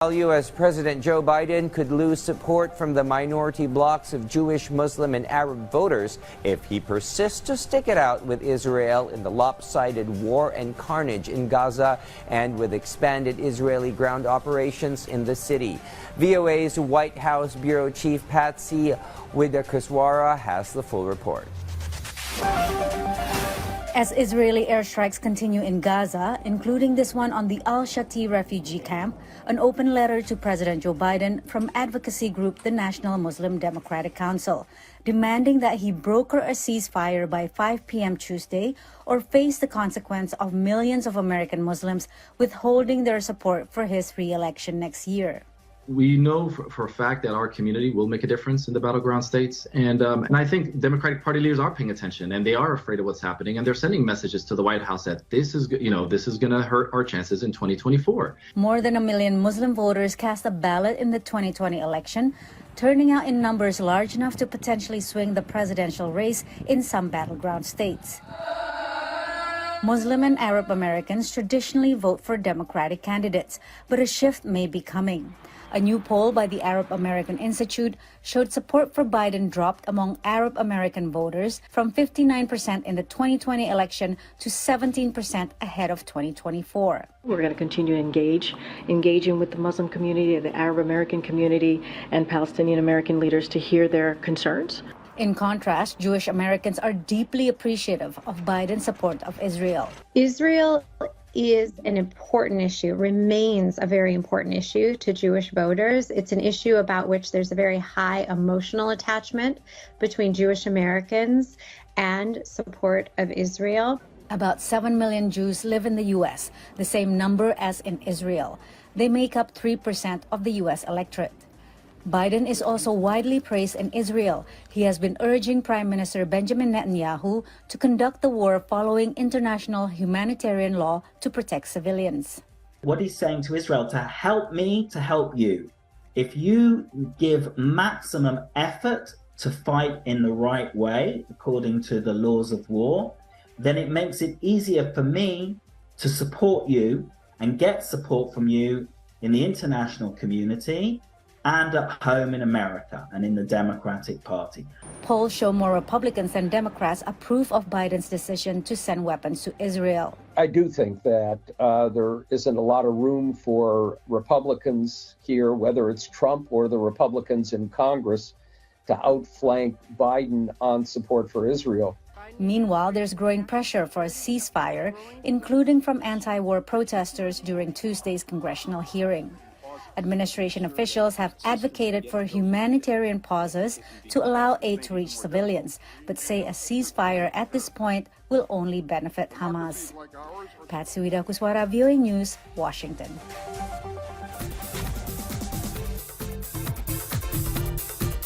U.S. President Joe Biden could lose support from the minority blocs of Jewish, Muslim, and Arab voters if he persists to stick it out with Israel in the lopsided war and carnage in Gaza and with expanded Israeli ground operations in the city. VOA's White House Bureau Chief Patsy Widakuswara has the full report. As Israeli airstrikes continue in Gaza, including this one on the Al-Shati refugee camp, an open letter to President Joe Biden from advocacy group the National Muslim Democratic Council, demanding that he broker a ceasefire by 5 p.m. Tuesday or face the consequence of millions of American Muslims withholding their support for his re-election next year. We know for a fact that our community will make a difference in the battleground states. And I think Democratic Party leaders are paying attention and they are afraid of what's happening. And they're sending messages to the White House that this is going to hurt our chances in 2024. More than 1 million Muslim voters cast a ballot in the 2020 election, turning out in numbers large enough to potentially swing the presidential race in some battleground states. Muslim and Arab Americans traditionally vote for Democratic candidates, but a shift may be coming. A new poll by the Arab American Institute showed support for Biden dropped among Arab American voters from 59% in the 2020 election to 17% ahead of 2024. We're going to continue engaging with the Muslim community, the Arab American community, and Palestinian American leaders to hear their concerns. In contrast, Jewish Americans are deeply appreciative of Biden's support of Israel. Israel is an important issue, remains a very important issue to Jewish voters. It's an issue about which there's a very high emotional attachment between Jewish Americans and support of Israel. About 7 million Jews live in the U.S., the same number as in Israel. They make up 3% of the U.S. electorate. Biden is also widely praised in Israel. He has been urging Prime Minister Benjamin Netanyahu to conduct the war following international humanitarian law to protect civilians. What he's saying to Israel, to help me, to help you. If you give maximum effort to fight in the right way, according to the laws of war, then it makes it easier for me to support you and get support from you in the international community and at home in America and in the Democratic Party. Polls show more Republicans than Democrats approve of Biden's decision to send weapons to Israel. I do think that there isn't a lot of room for Republicans here, whether it's Trump or the Republicans in Congress, to outflank Biden on support for Israel. Meanwhile, there's growing pressure for a ceasefire, including from anti-war protesters during Tuesday's congressional hearing. Administration officials have advocated for humanitarian pauses to allow aid to reach civilians, but say a ceasefire at this point will only benefit Hamas. Patsy Widakuswara, VOA News, Washington.